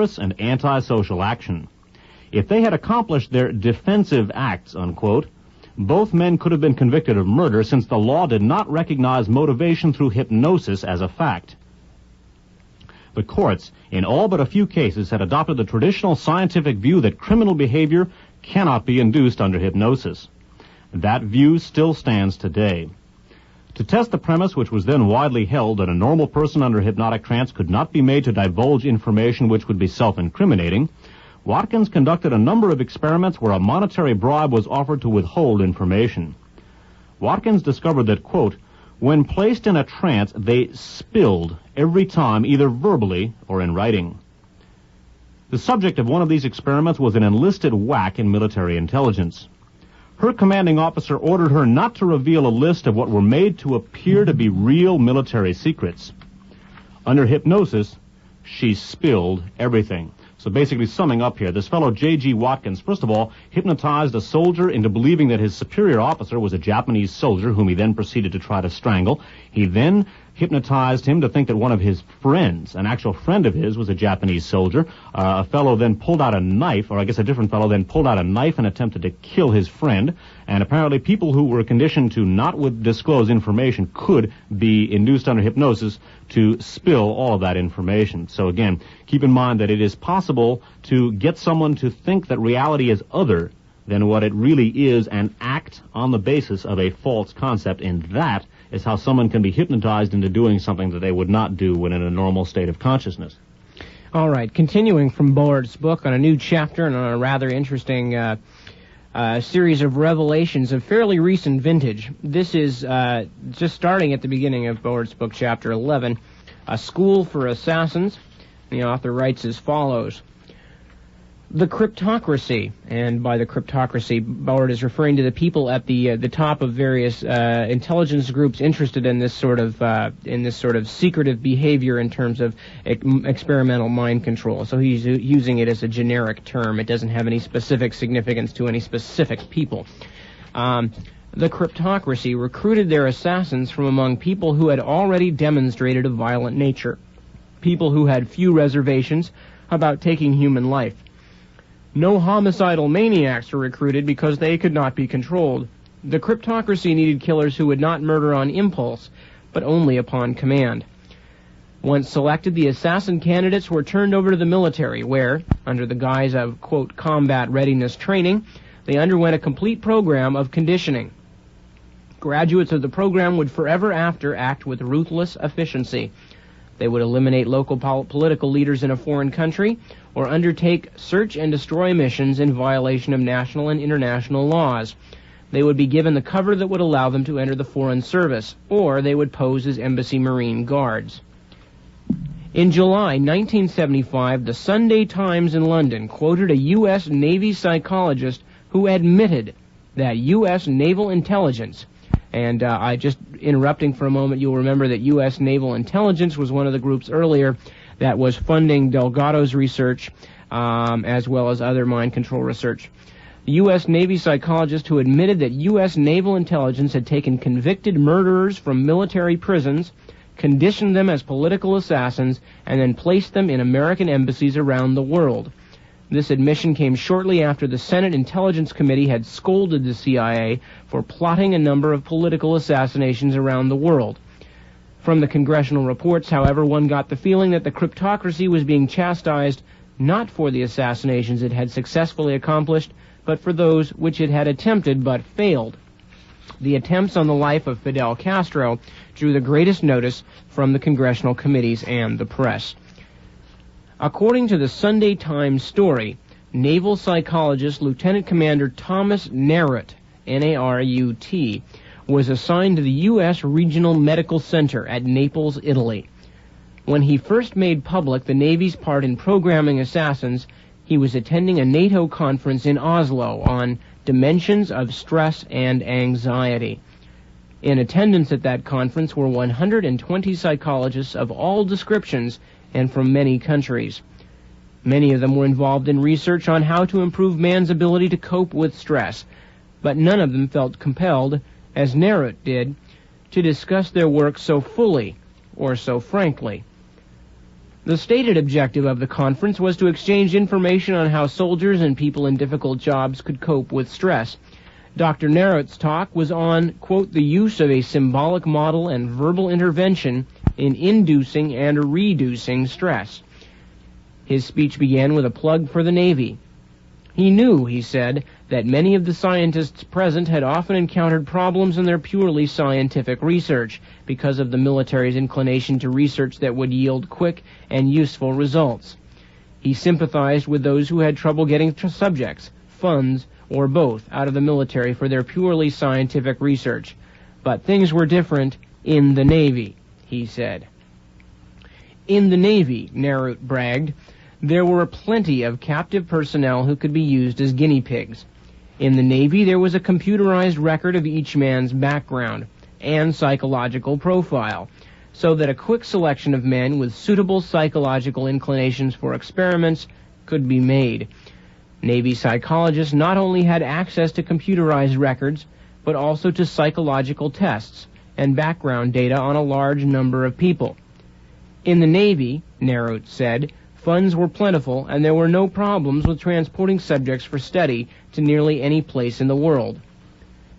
murderous and antisocial action. If they had accomplished their defensive acts, unquote, both men could have been convicted of murder since the law did not recognize motivation through hypnosis as a fact. The courts, in all but a few cases, had adopted the traditional scientific view that criminal behavior cannot be induced under hypnosis. That view still stands today. To test the premise, which was then widely held, that a normal person under hypnotic trance could not be made to divulge information which would be self-incriminating, Watkins conducted a number of experiments where a monetary bribe was offered to withhold information. Watkins discovered that, quote, when placed in a trance, they spilled every time, either verbally or in writing. The subject of one of these experiments was an enlisted whack in military intelligence. Her commanding officer ordered her not to reveal a list of what were made to appear to be real military secrets. Under hypnosis, she spilled everything. So basically, summing up here, this fellow J.G. Watkins, first of all, hypnotized a soldier into believing that his superior officer was a Japanese soldier whom he then proceeded to try to strangle. He then hypnotized him to think that one of his friends, an actual friend of his, was a Japanese soldier. A fellow then pulled out a knife, or I guess a different fellow then pulled out a knife and attempted to kill his friend. And apparently people who were conditioned to not disclose information could be induced under hypnosis to spill all of that information. So again, keep in mind that it is possible to get someone to think that reality is other than what it really is and act on the basis of a false concept, and that is how someone can be hypnotized into doing something that they would not do when in a normal state of consciousness. All right, continuing from Bullard's book on a new chapter and on a rather interesting series of revelations of fairly recent vintage. This is just starting at the beginning of Bullard's book, chapter 11, A School for Assassins. The author writes as follows. The cryptocracy, and by the cryptocracy, Bullard is referring to the people at the top of various intelligence groups interested in this sort of secretive behavior in terms of experimental mind control. So he's using it as a generic term. It doesn't have any specific significance to any specific people. The cryptocracy recruited their assassins from among people who had already demonstrated a violent nature, people who had few reservations about taking human life. No homicidal maniacs were recruited because they could not be controlled. The cryptocracy needed killers who would not murder on impulse, but only upon command. Once selected, the assassin candidates were turned over to the military, where, under the guise of, quote, combat readiness training, they underwent a complete program of conditioning. Graduates of the program would forever after act with ruthless efficiency. They would eliminate local political leaders in a foreign country or undertake search and destroy missions in violation of national and international laws. They would be given the cover that would allow them to enter the foreign service, or they would pose as embassy marine guards. In July 1975, the Sunday Times in London quoted a U.S. Navy psychologist who admitted that U.S. naval intelligence, and I just interrupting for a moment, you'll remember that U.S. Naval Intelligence was one of the groups earlier that was funding Delgado's research, as well as other mind control research. The U.S. Navy psychologist who admitted that U.S. Naval Intelligence had taken convicted murderers from military prisons, conditioned them as political assassins, and then placed them in American embassies around the world. This admission came shortly after the Senate Intelligence Committee had scolded the CIA for plotting a number of political assassinations around the world. From the congressional reports, however, one got the feeling that the cryptocracy was being chastised not for the assassinations it had successfully accomplished, but for those which it had attempted but failed. The attempts on the life of Fidel Castro drew the greatest notice from the congressional committees and the press. According to the Sunday Times story, naval psychologist Lieutenant Commander Thomas Narut, N-A-R-U-T, was assigned to the U.S. Regional Medical Center at Naples, Italy. When he first made public the Navy's part in programming assassins, he was attending a NATO conference in Oslo on dimensions of stress and anxiety. In attendance at that conference were 120 psychologists of all descriptions and from many countries. Many of them were involved in research on how to improve man's ability to cope with stress, but none of them felt compelled, as Narut did, to discuss their work so fully or so frankly. The stated objective of the conference was to exchange information on how soldiers and people in difficult jobs could cope with stress. Dr. Narrott's talk was on, quote, the use of a symbolic model and verbal intervention in inducing and reducing stress. His speech began with a plug for the Navy. He knew, he said, that many of the scientists present had often encountered problems in their purely scientific research because of the military's inclination to research that would yield quick and useful results. He sympathized with those who had trouble getting subjects, funds, or both out of the military for their purely scientific research. But things were different in the Navy, he said. In the Navy, Narut bragged, there were plenty of captive personnel who could be used as guinea pigs. In the Navy, there was a computerized record of each man's background and psychological profile, so that a quick selection of men with suitable psychological inclinations for experiments could be made. Navy psychologists not only had access to computerized records, but also to psychological tests and background data on a large number of people. In the Navy, Narut said, funds were plentiful and there were no problems with transporting subjects for study to nearly any place in the world.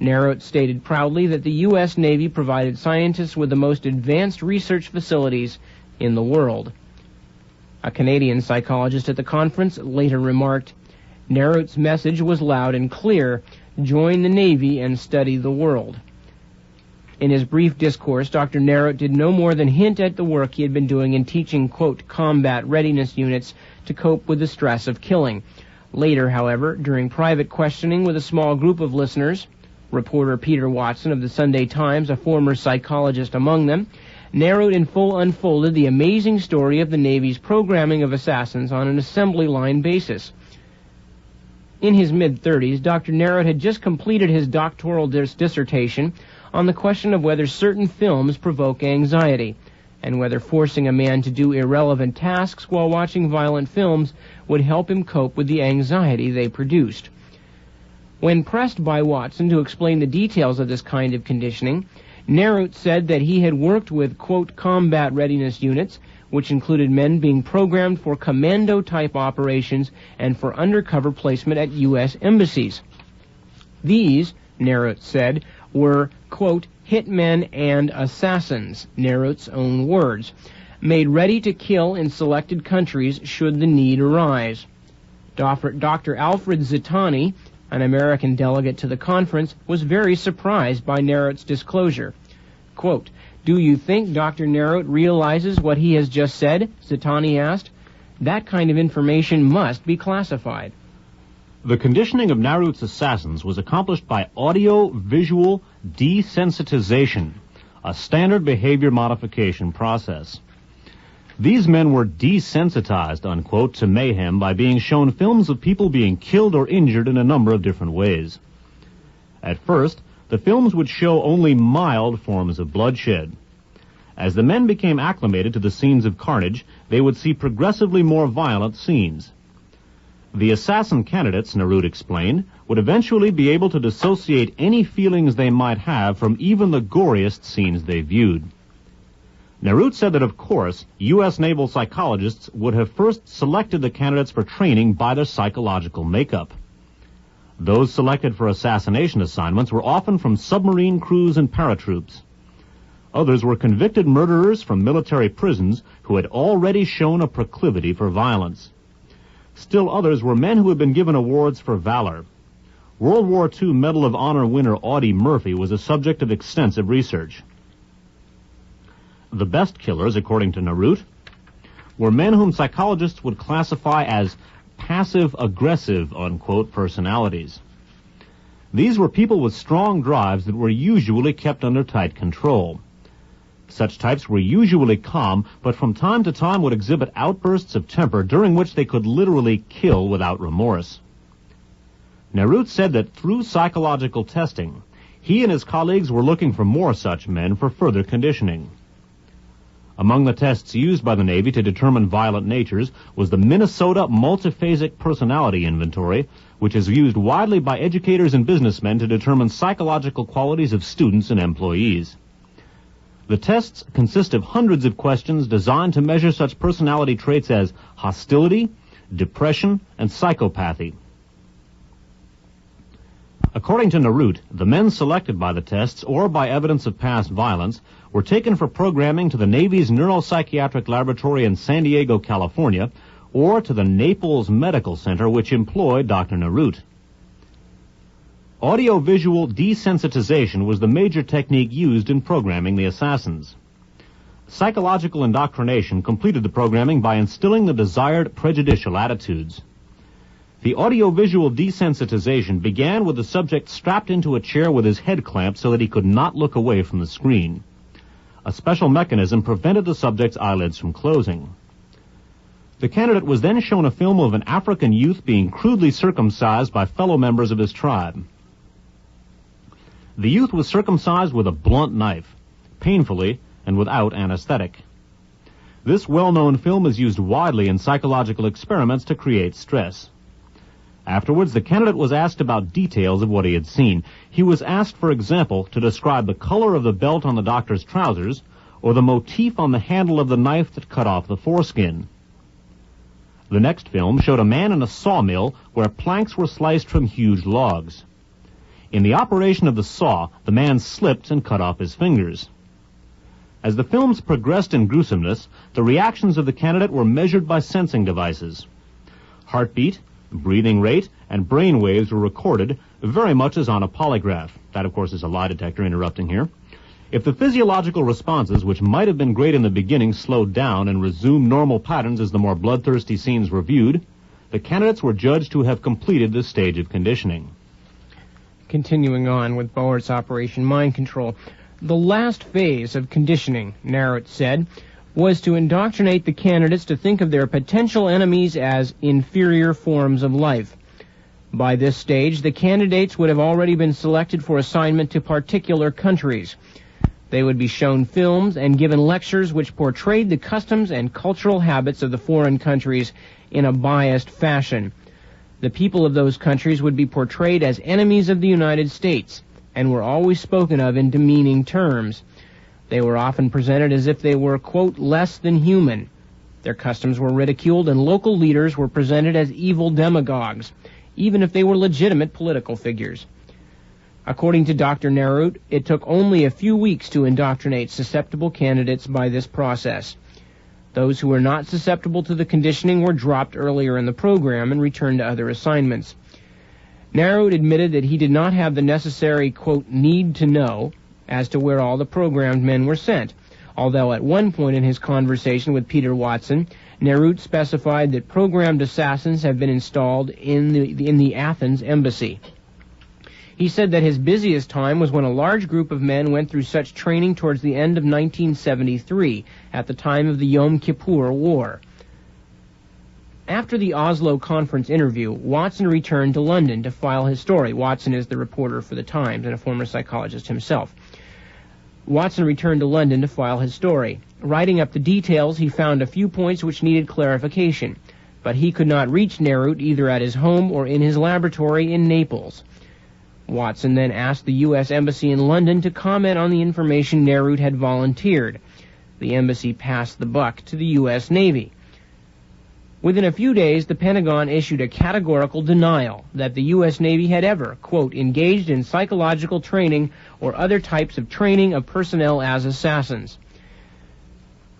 Narut stated proudly that the U.S. Navy provided scientists with the most advanced research facilities in the world. A Canadian psychologist at the conference later remarked, Narut's message was loud and clear, join the Navy and study the world. In his brief discourse, Dr. Narut did no more than hint at the work he had been doing in teaching, quote, combat readiness units to cope with the stress of killing. Later, however, during private questioning with a small group of listeners, reporter Peter Watson of the Sunday Times, a former psychologist among them, Narut in full unfolded the amazing story of the Navy's programming of assassins on an assembly line basis. In his mid-30s, Dr. Narut had just completed his doctoral dissertation on the question of whether certain films provoke anxiety, and whether forcing a man to do irrelevant tasks while watching violent films would help him cope with the anxiety they produced. When pressed by Watson to explain the details of this kind of conditioning, Narut said that he had worked with, quote, combat readiness units, which included men being programmed for commando-type operations and for undercover placement at U.S. embassies. These, Narut said, were, quote, hitmen and assassins, Narut's own words, made ready to kill in selected countries should the need arise. Dr. Alfred Zittani, an American delegate to the conference, was very surprised by Narut's disclosure. Quote, do you think Dr. Narut realizes what he has just said? Zittani asked. That kind of information must be classified. The conditioning of Narut's assassins was accomplished by audio-visual desensitization, a standard behavior modification process. These men were desensitized, unquote, to mayhem by being shown films of people being killed or injured in a number of different ways. At first, the films would show only mild forms of bloodshed. As the men became acclimated to the scenes of carnage, they would see progressively more violent scenes. The assassin candidates, Narut explained, would eventually be able to dissociate any feelings they might have from even the goriest scenes they viewed. Narut said that, of course, U.S. naval psychologists would have first selected the candidates for training by their psychological makeup. Those selected for assassination assignments were often from submarine crews and paratroops. Others were convicted murderers from military prisons who had already shown a proclivity for violence. Still others were men who had been given awards for valor. World War II Medal of Honor winner Audie Murphy was a subject of extensive research. The best killers, according to Narut, were men whom psychologists would classify as passive-aggressive, unquote, personalities. These were people with strong drives that were usually kept under tight control. Such types were usually calm, but from time to time would exhibit outbursts of temper during which they could literally kill without remorse. Narut said that through psychological testing, he and his colleagues were looking for more such men for further conditioning. Among the tests used by the Navy to determine violent natures was the Minnesota Multiphasic Personality Inventory, which is used widely by educators and businessmen to determine psychological qualities of students and employees. The tests consist of hundreds of questions designed to measure such personality traits as hostility, depression, and psychopathy. According to Narut, the men selected by the tests or by evidence of past violence were taken for programming to the Navy's Neuropsychiatric Laboratory in San Diego, California, or to the Naples Medical Center, which employed Dr. Narut. Audio-visual desensitization was the major technique used in programming the assassins. Psychological indoctrination completed the programming by instilling the desired prejudicial attitudes. The audio-visual desensitization began with the subject strapped into a chair with his head clamped so that he could not look away from the screen. A special mechanism prevented the subject's eyelids from closing. The candidate was then shown a film of an African youth being crudely circumcised by fellow members of his tribe. The youth was circumcised with a blunt knife, painfully and without anesthetic. This well-known film is used widely in psychological experiments to create stress. Afterwards, the candidate was asked about details of what he had seen. He was asked, for example, to describe the color of the belt on the doctor's trousers or the motif on the handle of the knife that cut off the foreskin. The next film showed a man in a sawmill where planks were sliced from huge logs. In the operation of the saw, the man slipped and cut off his fingers. As the films progressed in gruesomeness, the reactions of the candidate were measured by sensing devices. Heartbeat, breathing rate, and brain waves were recorded, very much as on a polygraph. That, of course, is a lie detector interrupting here. If the physiological responses, which might have been great in the beginning, slowed down and resumed normal patterns as the more bloodthirsty scenes were viewed, the candidates were judged to have completed this stage of conditioning. Continuing on with Boert's Operation Mind Control, the last phase of conditioning, Narut said, was to indoctrinate the candidates to think of their potential enemies as inferior forms of life. By this stage, the candidates would have already been selected for assignment to particular countries. They would be shown films and given lectures which portrayed the customs and cultural habits of the foreign countries in a biased fashion. The people of those countries would be portrayed as enemies of the United States and were always spoken of in demeaning terms. They were often presented as if they were, quote, less than human. Their customs were ridiculed, and local leaders were presented as evil demagogues, even if they were legitimate political figures. According to Dr. Narut, it took only a few weeks to indoctrinate susceptible candidates by this process. Those who were not susceptible to the conditioning were dropped earlier in the program and returned to other assignments. Narut admitted that he did not have the necessary, quote, need to know as to where all the programmed men were sent, although at one point in his conversation with Peter Watson, Narut specified that programmed assassins have been installed in the Athens embassy. He said that his busiest time was when a large group of men went through such training towards the end of 1973, at the time of the Yom Kippur War. After the Oslo conference interview, Watson returned to London to file his story. Watson is the reporter for the Times and a former psychologist himself. Watson returned to London to file his story. Writing up the details, he found a few points which needed clarification, but he could not reach Narut either at his home or in his laboratory in Naples. Watson then asked the U.S. Embassy in London to comment on the information Narut had volunteered. The embassy passed the buck to the U.S. Navy. Within a few days, the Pentagon issued a categorical denial that the U.S. Navy had ever, quote, engaged in psychological training or other types of training of personnel as assassins.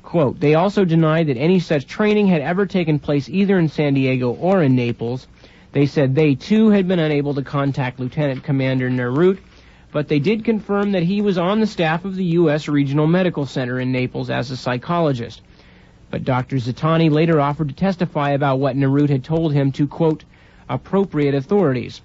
Quote, they also denied that any such training had ever taken place either in San Diego or in Naples. They said they, too, had been unable to contact Lieutenant Commander Narut, but they did confirm that he was on the staff of the U.S. Regional Medical Center in Naples as a psychologist. But Dr. Zittani later offered to testify about what Narut had told him to, quote, appropriate authorities.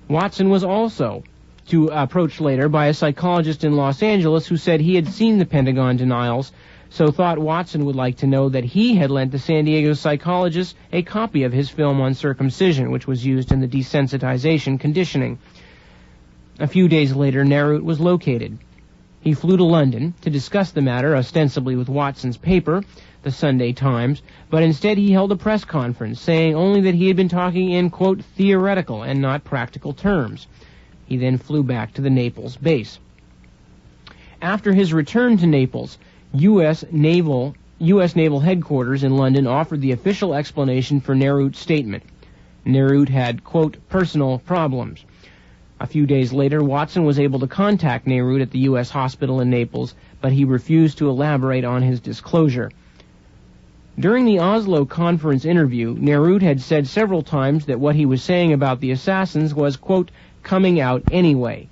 Watson was also approached later by a psychologist in Los Angeles who said he had seen the Pentagon denials, so thought Watson would like to know that he had lent the San Diego psychologist a copy of his film on circumcision, which was used in the desensitization conditioning. A few days later, Narut was located. He flew to London to discuss the matter, ostensibly with Watson's paper, the Sunday Times, but instead he held a press conference, saying only that he had been talking in, quote, theoretical and not practical terms. He then flew back to the Naples base. After his return to Naples, U.S. Naval Headquarters in London offered the official explanation for Nerut's statement. Nerut had, quote, personal problems. A few days later, Watson was able to contact Nerut at the U.S. hospital in Naples, but he refused to elaborate on his disclosure. During the Oslo conference interview, Nerut had said several times that what he was saying about the assassins was, quote, coming out anyway.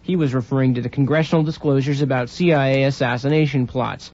He was referring to the congressional disclosures about CIA assassination plots.